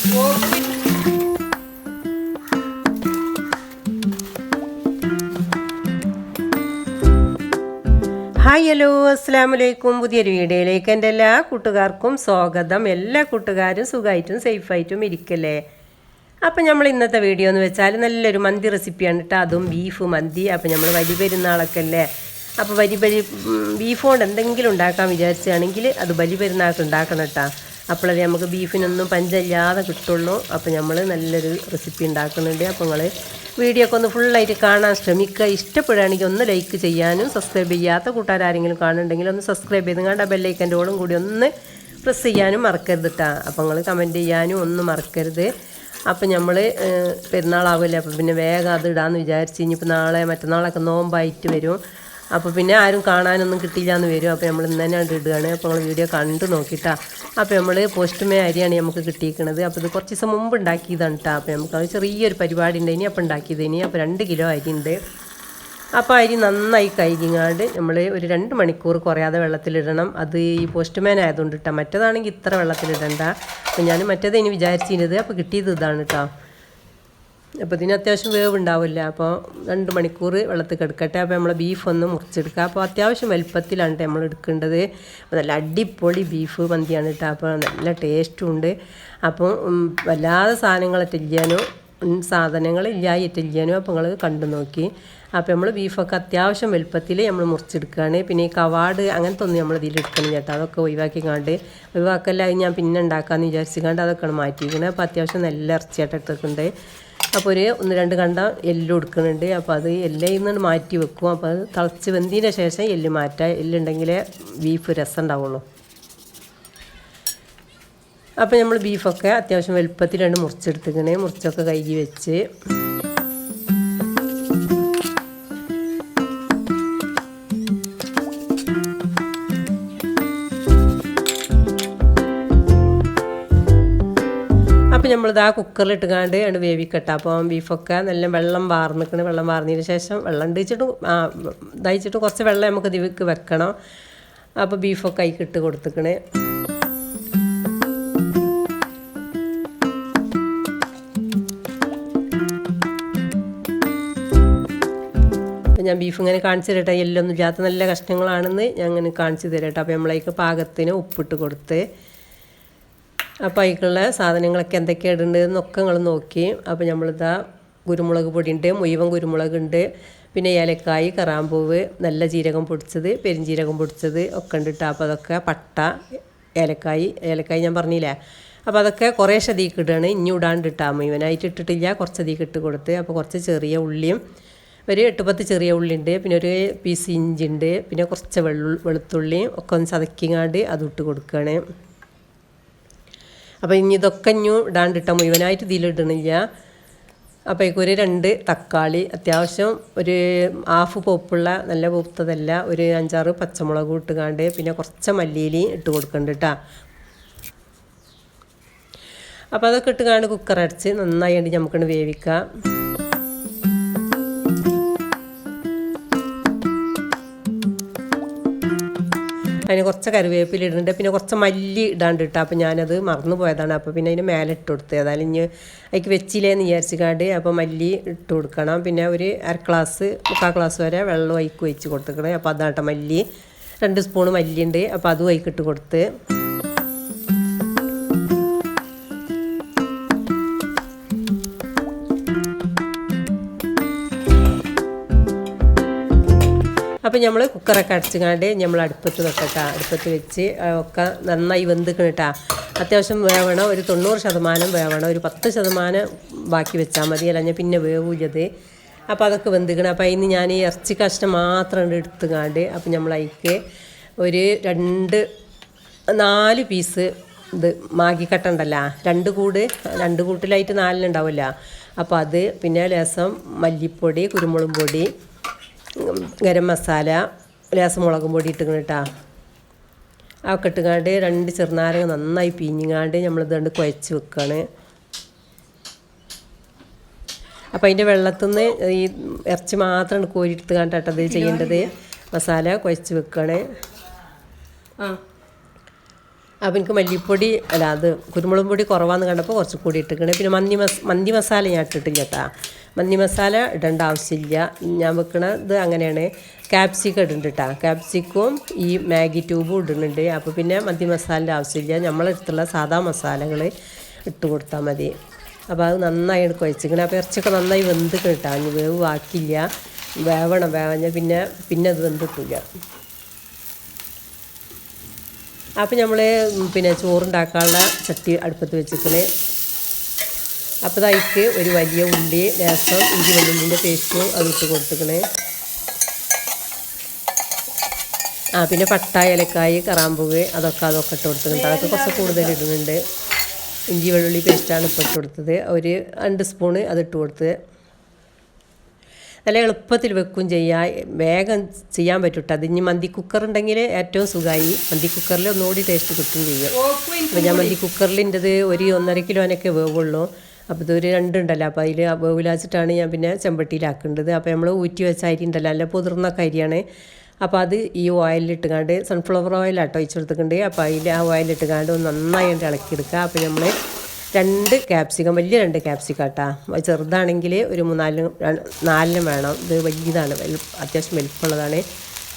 Hi hello അസ്സലാമലൈക്കും. പുതിയൊരു വീഡിയോയിലേക്ക് എൻ്റെ എല്ലാ കൂട്ടുകാർക്കും സ്വാഗതം. എല്ലാ കൂട്ടുകാരും സുഖമായിട്ടും സേഫായിട്ടും ഇരിക്കല്ലേ. അപ്പം നമ്മൾ ഇന്നത്തെ വീഡിയോ എന്ന് വെച്ചാൽ നല്ലൊരു മന്തി റെസിപ്പിയാണ് കേട്ടോ, അതും ബീഫ് മന്തി. അപ്പം നമ്മൾ വലിയ പെരുന്നാളൊക്കെ അല്ലേ, അപ്പോൾ ബീഫ് കൊണ്ട് എന്തെങ്കിലും ഉണ്ടാക്കാൻ വിചാരിച്ചാണെങ്കിൽ അത് വലിയ പെരുന്നാൾക്ക് ഉണ്ടാക്കണം കേട്ടോ. അപ്പോഴേ നമുക്ക് ബീഫിനൊന്നും പഞ്ചമില്ലാതെ കിട്ടുള്ളൂ. അപ്പോൾ നമ്മൾ നല്ലൊരു റെസിപ്പി ഉണ്ടാക്കുന്നുണ്ട്. അപ്പോൾ നിങ്ങൾ വീഡിയോ ഒക്കെ ഒന്ന് ഫുള്ളായിട്ട് കാണാൻ ശ്രമിക്കുക. ഇഷ്ടപ്പെടുകയാണെങ്കിൽ ഒന്ന് ലൈക്ക് ചെയ്യാനും, സബ്സ്ക്രൈബ് ചെയ്യാത്ത കൂട്ടുകാരെങ്കിലും കാണുന്നുണ്ടെങ്കിൽ ഒന്ന് സബ്സ്ക്രൈബ് ചെയ്ത് കണ്ട ബെല്ലൈക്കൻ്റെ ഓളും കൂടി ഒന്ന് പ്രസ് ചെയ്യാനും മറക്കരുത് കേട്ടോ. അപ്പോൾ നിങ്ങൾ കമൻറ്റ് ചെയ്യാനും ഒന്നും മറക്കരുത്. അപ്പം നമ്മൾ പെരുന്നാളാവില്ലേ, അപ്പോൾ പിന്നെ വേഗം അത് ഇടാമെന്ന് വിചാരിച്ച് ഇനിയിപ്പോൾ നാളെ മറ്റന്നാളൊക്കെ നോമ്പായിട്ട് വരും. അപ്പോൾ പിന്നെ ആരും കാണാനൊന്നും കിട്ടിയില്ല എന്ന് വരും. അപ്പോൾ നമ്മൾ ഇന്ന് തന്നെ ഇടുകയാണ്. അപ്പോൾ നമ്മൾ വീഡിയോ കണ്ടു നോക്കിയിട്ടാ. അപ്പോൾ നമ്മൾ പോസ്റ്റ്മേ അരിയാണ് നമുക്ക് കിട്ടിയിരിക്കുന്നത്. അപ്പോൾ ഇത് കുറച്ച് ദിവസം മുമ്പ് ഉണ്ടാക്കിയതാണ് കേട്ടോ. അപ്പോൾ നമുക്ക് ചെറിയൊരു പരിപാടി ഉണ്ട് ഇനി, അപ്പോൾ ഉണ്ടാക്കിയതിനി. അപ്പോൾ 2 കിലോ അരി ഉണ്ട്. അപ്പോൾ അരി നന്നായി കഴുകിങ്ങാണ്ട് നമ്മൾ ഒരു 2 മണിക്കൂർ കുറയാതെ വെള്ളത്തിലിടണം. അത് ഈ പോസ്റ്റ്മാൻ ആയതുകൊണ്ട് കേട്ടോ, മറ്റേതാണെങ്കിൽ ഇത്ര വെള്ളത്തിലിടണ്ട. അപ്പോൾ ഞാൻ മറ്റേത് ഇനി വിചാരിച്ചിരുന്നത്, അപ്പോൾ കിട്ടിയത് ഇതാണ് കേട്ടോ. അപ്പോൾ ഇതിന് അത്യാവശ്യം വേവ് ഉണ്ടാവില്ല. അപ്പോൾ 2 മണിക്കൂർ വെള്ളത്തിൽ കിടക്കട്ടെ. അപ്പോൾ നമ്മൾ ബീഫ് ഒന്ന് മുറിച്ചെടുക്കുക. അപ്പോൾ അത്യാവശ്യം വലുപ്പത്തിലാണ് നമ്മൾ എടുക്കേണ്ടത്. അപ്പോൾ നല്ല അടിപൊളി ബീഫ് മന്തിയാണ് കേട്ടോ. അപ്പോൾ നല്ല ടേസ്റ്റും ഉണ്ട്. അപ്പോൾ വല്ലാതെ സാധനങ്ങളില്ലായിട്ടില്ലാനോ അപ്പോൾ നിങ്ങൾ കണ്ടു നോക്കി. അപ്പോൾ നമ്മൾ ബീഫൊക്കെ അത്യാവശ്യം വലുപ്പത്തിൽ നമ്മൾ മുറിച്ചെടുക്കുകയാണ്. പിന്നെ ഈ കവാട് അങ്ങനത്തെ ഒന്നും നമ്മൾ ഇതിലെടുക്കണം കേട്ടോ. അതൊക്കെ ഒഴിവാക്കല്ല ഞാൻ പിന്നെ ഉണ്ടാക്കാമെന്ന് വിചാരിച്ചിട്ട് അതൊക്കെയാണ് മാറ്റിയിരിക്കുന്നത്. അപ്പോൾ അത്യാവശ്യം നല്ല ഇറച്ചിയായിട്ട് എടുത്തിട്ടുണ്ട്. അപ്പോൾ ഒരു 1-2 കണ്ട എല്ലും എടുക്കുന്നുണ്ട്. അപ്പോൾ അത് എല്ലാം നിന്ന് മാറ്റി വെക്കും. അപ്പോൾ അത് തിളച്ച് വെന്തതിന് ശേഷം എല്ല് മാറ്റുക. എല്ലുണ്ടെങ്കിലേ ബീഫ് രസം ഉണ്ടാവുള്ളൂ. അപ്പോൾ നമ്മൾ ബീഫൊക്കെ അത്യാവശ്യം വലുപ്പത്തിലാണ് മുറിച്ചെടുത്തിക്കണേ. മുറിച്ചൊക്കെ കഴുകി വെച്ച് അപ്പോൾ നമ്മളിത് ആ കുക്കറിലിട്ടുകാണ്ട് ആണ് വേവിക്കട്ടെ. അപ്പോൾ ബീഫൊക്കെ നല്ല വെള്ളം വാർന്നിക്കണം. വെള്ളം വാർന്നതിന് ശേഷം വെള്ളം ദഹിച്ചിട്ട് കുറച്ച് വെള്ളം നമുക്ക് ഇതിലേക്ക് വെക്കണം. അപ്പോൾ ബീഫൊക്കെ അതിക്കിട്ട് കൊടുത്തിക്കണേ. ഞാൻ ബീഫ് ഇങ്ങനെ കാണിച്ചു തരട്ടെ. എല്ലൊന്നും ഇല്ലാത്ത നല്ല കഷ്ണങ്ങളാണെന്ന് ഞാൻ അങ്ങനെ കാണിച്ചു തരട്ടെ. അപ്പോൾ നമ്മളതിക്ക് പാകത്തിന് ഉപ്പിട്ട് കൊടുത്ത്, അപ്പോൾ അതിലേക്കുള്ള സാധനങ്ങളൊക്കെ എന്തൊക്കെ ഇടേണ്ടതെന്നൊക്കെ നിങ്ങൾ നോക്കി. അപ്പോൾ നമ്മളിതാ കുരുമുളക് പൊടിയുണ്ട്, മുഴുവൻ കുരുമുളകുണ്ട്, പിന്നെ ഏലക്കായ്, കറാമ്പൂവ്, നല്ല ജീരകം പൊടിച്ചത്, പെരിഞ്ജീരകം പൊടിച്ചത് ഒക്കെ ഉണ്ട് കേട്ടോ. അപ്പോൾ അതൊക്കെ പട്ട, ഏലക്കായ് ഞാൻ പറഞ്ഞില്ലേ. അപ്പോൾ അതൊക്കെ കുറേ ശതീക്ക് ഇടുകയാണ്. ഇനി ഇടാണ്ട് ഇട്ടാൽ മുഴുവനായിട്ട് ഇട്ടിട്ടില്ല, കുറച്ചധികം ഇട്ട് കൊടുത്ത്. അപ്പോൾ കുറച്ച് ചെറിയ ഉള്ളിയും, ഒരു 8-10 ചെറിയ ഉള്ളി ഉണ്ട്, പിന്നെ ഒരു പീസ് ഇഞ്ചി ഉണ്ട്, പിന്നെ കുറച്ച് വെളുത്തുള്ളിയും ഒക്കെ ഒന്ന് ചതക്കിങ്ങാണ്ട് അതിട്ട് കൊടുക്കുകയാണ്. അപ്പോൾ ഇനി ഇതൊക്കെ ഇടാണ്ടിട്ടാൽ മുഴുവനായിട്ട് ഇതിലിടണില്ല. അപ്പോൾ ഒരു 2 തക്കാളി, അത്യാവശ്യം ഒരു ഹാഫ് പോപ്പുള്ള, നല്ല പോപ്പത്തതല്ല, ഒരു 5-6 പച്ചമുളക് ഇട്ടുകാണ്ട്, പിന്നെ കുറച്ച് മല്ലിയിലയും ഇട്ട് കൊടുക്കുന്നുണ്ട് കേട്ടോ. അപ്പോൾ അതൊക്കെ ഇട്ടുകാണ്ട് കുക്കറടച്ച് നന്നായിട്ട് നമുക്കൊന്ന് വേവിക്കാം. അതിന് കുറച്ച് കറിവേപ്പില ഇടുന്നുണ്ട്, പിന്നെ കുറച്ച് മല്ലി ഇടാണ്ട് ഇട്ടാൽ. അപ്പോൾ ഞാനത് മറന്നു പോയതാണ്. അപ്പോൾ പിന്നെ അതിന് മേലെ ഇട്ട് കൊടുത്തത്. ഏതായാലും ഇനി അതിക്ക് വെച്ചില്ലേന്ന് വിചാരിച്ചിക്കാണ്ട് അപ്പോൾ മല്ലി ഇട്ട് കൊടുക്കണം. പിന്നെ ഒരു 1/2 ഗ്ലാസ് വരെ വെള്ളം അതിക്ക് ഒഴിച്ച് കൊടുത്തിക്കണം. അപ്പോൾ അതാട്ടോ മല്ലി, 2 സ്പൂൺ മല്ലിയുണ്ട്. അപ്പോൾ അതും അതിക്കിട്ട് കൊടുത്ത് അപ്പോൾ നമ്മൾ കുക്കറൊക്കെ അടച്ചുകാണ്ട് നമ്മൾ അടുപ്പത്ത് വെക്കട്ടോ. അടുപ്പത്ത് വെച്ച് ഒക്കെ നന്നായി വെന്തിക്കണം കേട്ടോ. അത്യാവശ്യം വേവണം, ഒരു 90% വേവണം. ഒരു 10% ബാക്കി വെച്ചാൽ മതി, അല്ലെങ്കിൽ പിന്നെ വേവില്ലത്. അപ്പോൾ അതൊക്കെ വെന്തിക്കണം. അപ്പോൾ അതിന് ഞാൻ ഈ ഇറച്ചി കഷ്ണം മാത്രം എടുത്തുകാണ്ട് അപ്പോൾ നമ്മൾ അതിക്ക് ഒരു 4 പീസ് ഇത് മാഗിക്കട്ട ഉണ്ടല്ലോ, 2 കൂട്ടിലായിട്ട് 4 ഉണ്ടാവില്ല. അപ്പോൾ അത്, പിന്നെ ലേശം മല്ലിപ്പൊടി, കുരുമുളക് പൊടി, ഗരം മസാല, ലേശം മുളകും പൊടി ഇട്ടിക്കണം കേട്ടോ. അതൊക്കെ ഇട്ടുകാണ്ട് 2 ചെറുനാരങ്ങ നന്നായി പിഴിഞ്ഞാണ്ട് നമ്മളിതുകൊണ്ട് കുഴച്ച് വെക്കുകയാണ്. അപ്പോൾ അതിൻ്റെ വെള്ളത്തിൽ നിന്ന് ഈ ഇറച്ചി മാത്രം കോരിയെടുത്ത് കണ്ടിട്ട് അത് ചെയ്യേണ്ടത്. മസാല കുഴച്ച് വെക്കുകയാണ്. അപ്പോൾ എനിക്ക് മല്ലിപ്പൊടി അല്ല അത് കുരുമുളക് പൊടി കുറവാന്ന് കണ്ടപ്പോൾ കുറച്ച് കൂടി ഇട്ടിക്കണേ. പിന്നെ മന്തി മസാല ഞാൻ ഇട്ടിട്ടില്ല കേട്ടോ. മന്തി മസാല ഇടേണ്ട ആവശ്യമില്ല. ഞാൻ വെക്കണത് അങ്ങനെയാണ്. ക്യാപ്സിക്കം ഇടുന്നുണ്ട് കേട്ടോ. ക്യാപ്സിക്കവും ഈ മാഗി ട്യൂബും ഇടുന്നുണ്ട്. അപ്പോൾ പിന്നെ മന്തി മസാലൻ്റെ ആവശ്യമില്ല. നമ്മളെടുത്തുള്ള സാധാ മസാലകൾ ഇട്ട് കൊടുത്താൽ മതി. അപ്പോൾ അത് നന്നായി കുഴച്ചിക്കണം. അപ്പോൾ ഇറച്ചിയൊക്കെ നന്നായി വെന്ത് കിട്ടാൻ വേവ് ബാക്കില്ല. വേവഞ്ഞാൽ പിന്നെ അത് വെന്തിട്ടില്ല. അപ്പോൾ നമ്മൾ പിന്നെ ചോറുണ്ടാക്കാനുള്ള ചട്ടി അടുപ്പത്ത് വെച്ചിട്ട് അപ്പോൾ അതിലേക്ക് ഒരു വലിയ ഉള്ളി രസം ഇഞ്ചി വെളുള്ളിൻ്റെ പേസ്റ്റും അതിട്ട് കൊടുത്തിക്കണേ. പിന്നെ പട്ട ഏലക്കായ് കറാമ്പൂവ് അതൊക്കെ ഇട്ട് കൊടുത്തിട്ടുണ്ട്. അതൊക്കെ കുറച്ച് കൂടുതൽ ഇടുന്നുണ്ട്. ഇഞ്ചി വെള്ളുള്ളി പേസ്റ്റാണ് ഇപ്പോൾ ഇട്ട് കൊടുത്തത്. ഒരു 2 സ്പൂണ് അതിട്ട് കൊടുത്ത്. നല്ല എളുപ്പത്തിൽ വെക്കും ചെയ്യാം, വേഗം ചെയ്യാൻ പറ്റും. അതിന് മന്തി കുക്കർ ഉണ്ടെങ്കിൽ ഏറ്റവും സുഖമായി. മന്തി കുക്കറിൽ ഒന്നുകൂടി ടേസ്റ്റ് കിട്ടും ചെയ്യും. അപ്പോൾ ഞാൻ മന്തി കുക്കറിലിൻ്റെത് ഒരു 1.5 കിലോനൊക്കെ വേവുള്ളൂ. അപ്പോൾ ഇതൊരു 2 ഉണ്ടല്ലോ. അപ്പോൾ അതിൽ വേവിലാച്ചിട്ടാണ് ഞാൻ പിന്നെ ചെമ്പട്ടിയിലാക്കേണ്ടത്. അപ്പോൾ നമ്മൾ ഊറ്റി വെച്ച അരി ഉണ്ടല്ലോ, നല്ല പുതിർന്നൊക്കെ അരിയാണ്. അപ്പോൾ അത് ഈ ഓയിലിട്ടുകാണ്ട് സൺഫ്ലവർ ഓയിലാട്ടോ ഒഴിച്ച് കൊടുത്തിട്ടുണ്ട്. അപ്പോൾ അതിൽ ആ ഓയിലിട്ടുകാണ്ട് ഒന്ന് നന്നായിട്ട് ഇളക്കിയെടുക്കുക. അപ്പോൾ നമ്മൾ 2 ക്യാപ്സിക്കം, വലിയ 2 ക്യാപ്സിക്കം കേട്ടോ. ചെറുതാണെങ്കിൽ ഒരു 4 വേണം. ഇത് വലിയതാണ്, അത്യാവശ്യം വലിപ്പമുള്ളതാണ്.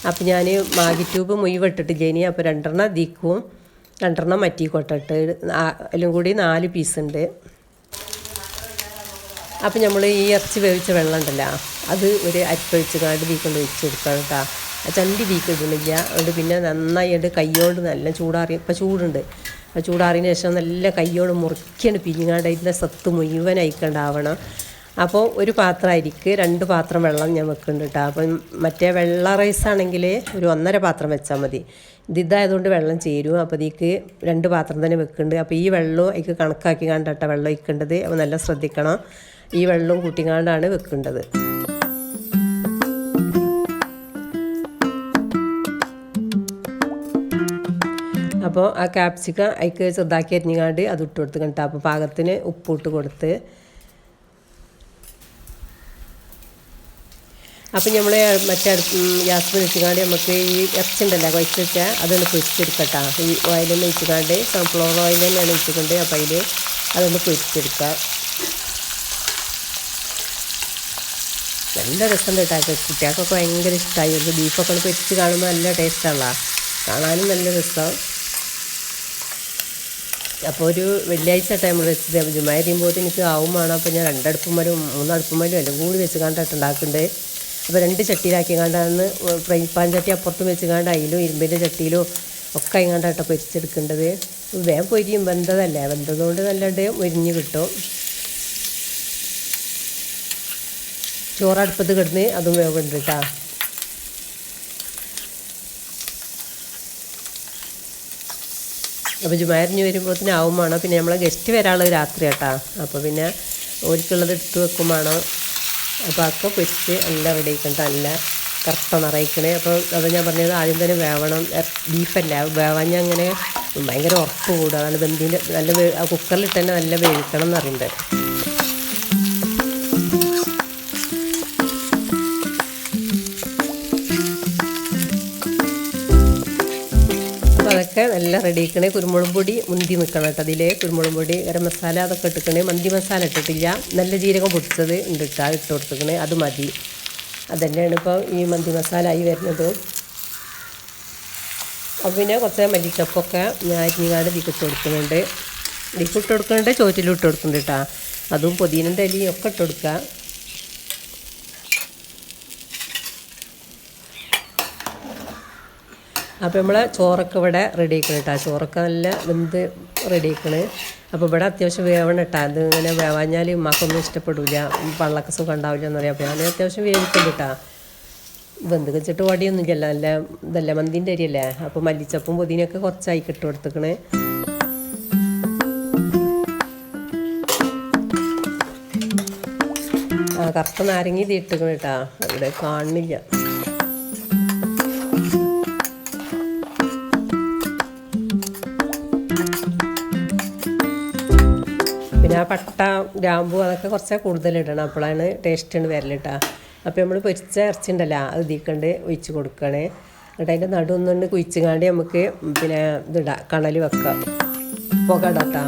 അപ്പോൾ ഞാൻ മാഗി ട്യൂബ് മുഴുവൻ ഇട്ടിട്ടില്ല ഇനി. അപ്പോൾ 2 ദീക്കും 2 മറ്റിക്കോട്ടിട്ട് എല്ലാം കൂടി 4 പീസുണ്ട്. അപ്പോൾ നമ്മൾ ഈ ഇറച്ചി വേവിച്ച വെള്ളം ഉണ്ടല്ലോ, അത് ഒരു അരിപ്പൊഴിച്ച് കാണ്ട് ദീക്കൊണ്ട് ഒഴിച്ച് കൊടുക്കണം കേട്ടോ. ചണ്ടി ദീക്കിടുന്നില്ല. അതുകൊണ്ട് പിന്നെ നന്നായിട്ട് കൈയോട് നല്ല ചൂടാറി, ഇപ്പോൾ ചൂടുണ്ട്, ചൂടാറിയതിന് ശേഷം നല്ല കൈയോട് മുറുക്കിയാണ് പിഞ്ഞാണ്ട് അതിൻ്റെ സത്ത് മുഴുവൻ അയക്കണ്ടാവണം. അപ്പോൾ ഒരു പാത്രം അരിക്ക് 2 പാത്രം വെള്ളം ഞാൻ വെക്കുന്നുണ്ട് കേട്ടോ. അപ്പം മറ്റേ വെള്ള റൈസാണെങ്കിൽ ഒരു 1.5 പാത്രം വെച്ചാൽ മതി. ഇതായതുകൊണ്ട് വെള്ളം ചേരും. അപ്പോൾ ഇതിക്ക് 2 പാത്രം തന്നെ വെക്കുന്നുണ്ട്. അപ്പോൾ ഈ വെള്ളവും അതിക്ക് കണക്കാക്കി കണ്ടിട്ടാണ് വെള്ളം ഒഴിക്കേണ്ടത്. അപ്പോൾ നല്ല ശ്രദ്ധിക്കണം. ഈ വെള്ളവും കൂട്ടിക്കാണ്ടാണ് വെക്കേണ്ടത്. അപ്പോൾ ആ ക്യാപ്സിക്കം അതിക്ക് ചെറുതാക്കി അരിഞ്ഞാണ്ട് അത് ഇട്ട് കൊടുത്ത് കണ്ടിട്ട്. അപ്പോൾ പാകത്തിന് ഉപ്പിട്ട് കൊടുത്ത്. അപ്പം നമ്മൾ മറ്റേ ഗ്യാസ് വെച്ചുകാണ്ട് നമുക്ക് ഈ ഇറച്ചിണ്ടല്ലോ കുഴച്ച് വെച്ചാൽ അതൊന്ന് പൊരിച്ചെടുക്കട്ടോ. ഈ ഓയിലൊന്ന് ഒഴിച്ചുകാണ്ട് സൺഫ്ലവർ ഓയിൽ തന്നെയാണ് ഒഴിച്ചിട്ടുണ്ട്. അപ്പോൾ അതിൽ അതൊന്ന് പൊരിച്ചെടുക്കുക. നല്ല രസം കേട്ടോ. കുട്ടികൾക്കൊക്കെ ഭയങ്കര ഇഷ്ടമായി. ഒരു ബീഫൊക്കെ പൊരിച്ച് കാണുമ്പോൾ നല്ല ടേസ്റ്റാണല്ലോ, കാണാനും നല്ല രസം. അപ്പോൾ ഒരു വെള്ളിയാഴ്ച ടൈമിൽ വെച്ചത് ജുമായ ചെയ്യുമ്പോൾ എനിക്ക് ആവും വേണം. അപ്പോൾ ഞാൻ 2 അടുപ്പുമലും 3 അടുപ്പുമലും എല്ലാം കൂടി വെച്ച് കണ്ടിട്ട് ഉണ്ടാക്കുന്നുണ്ട്. അപ്പോൾ 2 ചട്ടിയിലാക്കി കണ്ടാണ് ഫ്രൈ പാൻ ചട്ടി അപ്പുറത്തും വെച്ച് കണ്ട് അതിലും ഇരുമ്പിൻ്റെ ചട്ടിയിലും ഒക്കെ ഇങ്ങാണ്ടാട്ടോ പൊരിച്ചെടുക്കേണ്ടത്. വേഗം പൊരിയും, വെന്തതല്ലേ, വെന്തതുകൊണ്ട് നല്ലത് മുരിഞ്ഞ് കിട്ടും. ചോറടുപ്പത്ത് കിടന്ന് അതും വേവുണ്ട് കേട്ടോ. അപ്പോൾ ജുമാരിഞ്ഞ് വരുമ്പോഴത്തേന് ആവും വേണം. പിന്നെ നമ്മളെ ഗസ്റ്റ് വരാനുള്ളത് രാത്രി കേട്ടോ. അപ്പോൾ പിന്നെ ഓർക്കുള്ളത് എടുത്ത് വെക്കും വേണം. അപ്പോൾ അതൊക്കെ പൊരിച്ച് എല്ലാം റെഡി ആക്കണ്ട, നല്ല കറുത്ത നിറയിക്കണേ. അപ്പോൾ അത് ഞാൻ പറഞ്ഞത് ആദ്യം തന്നെ വേവണം. ബീഫല്ല വേവാഞ്ഞാൽ അങ്ങനെ ഭയങ്കര ഉറപ്പ് കൂടുക. അതാണ് ബന്ധിൻ്റെ നല്ല കുക്കറിലിട്ട് തന്നെ നല്ല വേവിക്കണം എന്ന് പറയുന്നുണ്ട്. അതൊക്കെ നല്ല റെഡി ആക്കണേ. കുരുമുളക് പൊടി മുന്തി നിൽക്കണം കേട്ടോ. അതിൽ കുരുമുളക് പൊടി, ഗരം മസാല അതൊക്കെ ഇട്ടിക്കണേ. മന്തി മസാല ഇട്ടിട്ടില്ല, നല്ല ജീരകം പൊടിച്ചത് ഉണ്ട് ഇട്ടാൽ ഇട്ട് കൊടുത്തിക്കണേ. അത് മതി. അതുതന്നെയാണ് ഇപ്പോൾ ഈ മന്തി മസാല ആയി വരുന്നത്. അപ്പോൾ പിന്നെ കുറച്ച് മല്ലിച്ചപ്പൊക്കെ ഞാൻ അരിഞ്ഞാട് ഇതിക്കിട്ട് കൊടുക്കുന്നുണ്ട്. ഇതിക്കിട്ട് കൊടുക്കുന്നുണ്ട്, ചോറ്റിലും ഇട്ട് കൊടുക്കുന്നുണ്ട് കേട്ടോ. അതും പുതിനൻ്റെ ഇലയും ഒക്കെ ഇട്ട് കൊടുക്കുക. അപ്പോൾ നമ്മളെ ചോറൊക്കെ ഇവിടെ റെഡി ആക്കണം കേട്ടോ. ചോറൊക്കെ നല്ല വെന്ത് റെഡി ആക്കണ്. അപ്പോൾ ഇവിടെ അത്യാവശ്യം വേവണം കേട്ടോ. അത് ഇങ്ങനെ വേവാഞ്ഞാൽ ഉമ്മാക്കൊന്നും ഇഷ്ടപ്പെടില്ല, പള്ളൊക്കെ സുഖം ഉണ്ടാവില്ല എന്ന് പറയാം. അപ്പോൾ ഞാൻ അത്യാവശ്യം വേവിക്കുന്നുണ്ട് കേട്ടോ. വെന്ത് വെച്ചിട്ട് വടിയൊന്നുമില്ല, നല്ല ഇതല്ല മന്തിൻ്റെ അരിയല്ലേ. അപ്പോൾ മല്ലിച്ചപ്പും പുതിനൊക്കെ കുറച്ചായി ഇട്ട് കൊടുത്തേക്കണേ. കറുത്ത നാരങ്ങ ഇത് ഇട്ടിക്കണം കേട്ടോ. ഇവിടെ കാണുന്നില്ല. പിന്നെ ആ പട്ട ഗ്രാമ്പു അതൊക്കെ കുറച്ച് കൂടുതലിടണം, അപ്പോഴാണ് ടേസ്റ്റാണ് വരൽ കേട്ടോ. അപ്പോൾ നമ്മൾ പൊരിച്ച ഇറച്ചി ഉണ്ടല്ലോ അത് ഇതിക്കണ്ട് ഒഴിച്ച് കൊടുക്കണേ. എന്നിട്ട് അതിൻ്റെ നടുവൊന്നുകൊണ്ട് കുഴിച്ചുകാണ്ട് നമുക്ക് പിന്നെ ഇതിടാം, കണൽ വെക്കാം, പുക ഇടാട്ടാ.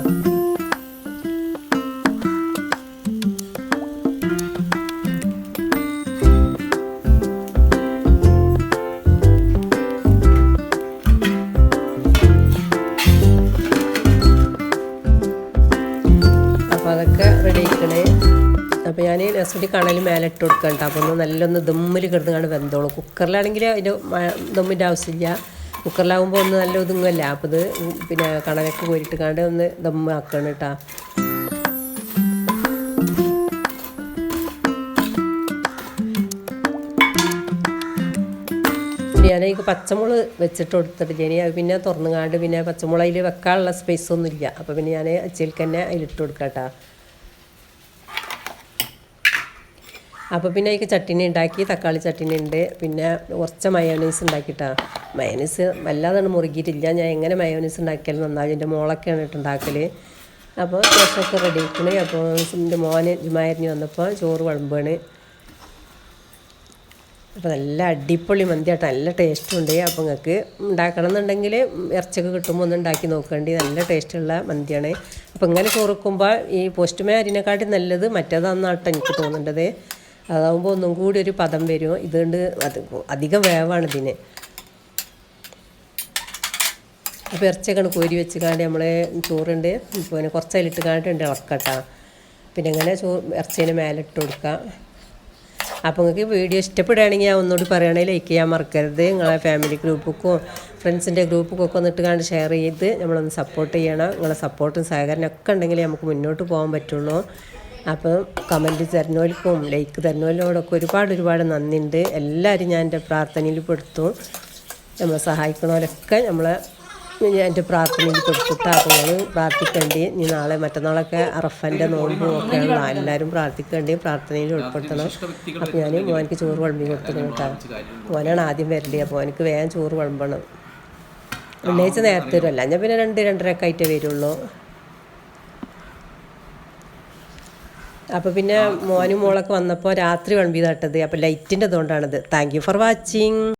അപ്പോൾ അതൊക്കെ റെഡി ആയിക്കണേ. അപ്പോൾ ഞാൻ നെക്സ്റ്റ് കണൽ മേലെ ഇട്ട് കൊടുക്കണ്ട. അപ്പോൾ ഒന്ന് നല്ലൊന്ന് ദമ്മിൽ കിടന്നുകൊണ്ട് വെന്തോളൂ. കുക്കറിലാണെങ്കിൽ അതിൻ്റെ ദമ്മിൻ്റെ ആവശ്യമില്ല. കുക്കറിലാകുമ്പോൾ ഒന്ന് നല്ല ഒതുങ്ങല്ല. അപ്പോൾ ഇത് പിന്നെ കണലൊക്കെ കോരിട്ട് കാണ്ട് ഒന്ന് ദമ്മ് ആക്കണം കേട്ടോ. ഞാനതിക്ക് പച്ചമുളക് വെച്ചിട്ട് കൊടുത്തിട്ട് ഇനി അത് പിന്നെ തുറന്നുകാണ്ട് പിന്നെ പച്ചമുളക് അതിൽ വെക്കാനുള്ള സ്പേസ് ഒന്നും ഇല്ല. അപ്പോൾ പിന്നെ ഞാൻ അച്ചിലേക്ക് തന്നെ അതിലിട്ട് കൊടുക്കാം കേട്ടോ. അപ്പോൾ പിന്നെ അതിക്ക് ചട്ടിനി ഉണ്ടാക്കി, തക്കാളി ചട്ടിനി ഉണ്ട്, പിന്നെ കുറച്ച് മയോനൈസ് ഉണ്ടാക്കിയിട്ടാ. മയോനൈസ് വല്ലാതാണ് മുറുകിയിട്ടില്ല. ഞാൻ എങ്ങനെ മയോനൈസ് ഉണ്ടാക്കിയാലും നന്നാവും. എൻ്റെ മോളൊക്കെയാണ് ഉണ്ടാക്കൽ. അപ്പോൾ ശേഷമൊക്കെ റെഡി ആക്കണേ. അപ്പോൾ എൻ്റെ മോന് ജുമാരിഞ്ഞ് വന്നപ്പോൾ ചോറ് വിളമ്പാണ്. അപ്പോൾ നല്ല അടിപൊളി മന്തി ആട്ടോ, നല്ല ടേസ്റ്റുണ്ട്. അപ്പോൾ നിങ്ങൾക്ക് ഉണ്ടാക്കണം എന്നുണ്ടെങ്കിൽ ഇറച്ചിയൊക്കെ കിട്ടുമ്പോൾ ഒന്ന് ഉണ്ടാക്കി നോക്കേണ്ടി, നല്ല ടേസ്റ്റുള്ള മന്തിയാണ്. അപ്പോൾ ഇങ്ങനെ ചോറ് വെക്കുമ്പോൾ ഈ പോസ്റ്റ്മേ അരിനെക്കാട്ടി നല്ലത് മറ്റേതാണെന്നാട്ടോ എനിക്ക് തോന്നേണ്ടത്. അതാകുമ്പോൾ ഒന്നും കൂടി ഒരു പദം വരും. ഇതുകൊണ്ട് അധികം വേവാണ് ഇതിന്. അപ്പോൾ ഇറച്ചിയൊക്കെ കോരി വെച്ച് കാണ്ട് നമ്മൾ ചോറുണ്ട് പിന്നെ കുറച്ച് അതിലിട്ട് കാണ്ടിട്ടുണ്ട് ഇളക്കട്ടോ. പിന്നെ ഇങ്ങനെ ഇറച്ചീനെ മേലെ ഇട്ട് കൊടുക്കാം. അപ്പോൾ നിങ്ങൾക്ക് വീഡിയോ ഇഷ്ടപ്പെടുകയാണെങ്കിൽ ഞാൻ ഒന്നുകൂടി പറയുകയാണെങ്കിൽ ലൈക്ക് ചെയ്യാൻ മറക്കരുത്. നിങ്ങളെ ഫാമിലി ഗ്രൂപ്പൊക്കെ ഫ്രണ്ട്സിൻ്റെ ഗ്രൂപ്പൊക്കെ ഒന്നിട്ട് കണ്ട് ഷെയർ ചെയ്ത് നമ്മളൊന്ന് സപ്പോർട്ട് ചെയ്യണം. നിങ്ങളെ സപ്പോർട്ടും സഹകരണമൊക്കെ ഉണ്ടെങ്കിൽ നമുക്ക് മുന്നോട്ട് പോകാൻ പറ്റുള്ളൂ. അപ്പം കമൻറ്റ് തരുന്നവർക്കും ലൈക്ക് തരുന്നവരോടൊക്കെ ഒരുപാട് നന്ദിയുണ്ട്. എല്ലാവരും ഞാൻ എൻ്റെ പ്രാർത്ഥനയിൽ പെടുത്തും. നമ്മളെ സഹായിക്കുന്നവരൊക്കെ എൻ്റെ പ്രാർത്ഥനയിൽ പെടുത്തിട്ട്. അപ്പോൾ നിങ്ങൾ പ്രാർത്ഥിക്കേണ്ടി. ഇനി നാളെ മറ്റന്നാളൊക്കെ അറഫൻ്റെ നോമ്പും ഒക്കെയുള്ള എല്ലാവരും പ്രാർത്ഥിക്കേണ്ടി, പ്രാർത്ഥനയിൽ ഉൾപ്പെടുത്തണം. അപ്പോൾ ഞാൻ മോനിക്ക് ചോറ് വിളമ്പി കൊടുത്തിരുന്നു കേട്ടോ. മോനാണ് ആദ്യം വരണ്ടേ. അപ്പോൾ എനിക്ക് വേഗം ചോറ് വിളമ്പണം. വെള്ളിയാഴ്ച നേരത്തെ വരുമല്ല, ഞാൻ പിന്നെ 2-2:30 ആയിട്ടേ വരുള്ളൂ. അപ്പോൾ പിന്നെ മോനും മോളൊക്കെ വന്നപ്പോൾ രാത്രി വിളമ്പിയതാട്ടത്. അപ്പോൾ ലൈറ്റിൻ്റെ അതുകൊണ്ടാണിത്. Thank you for watching.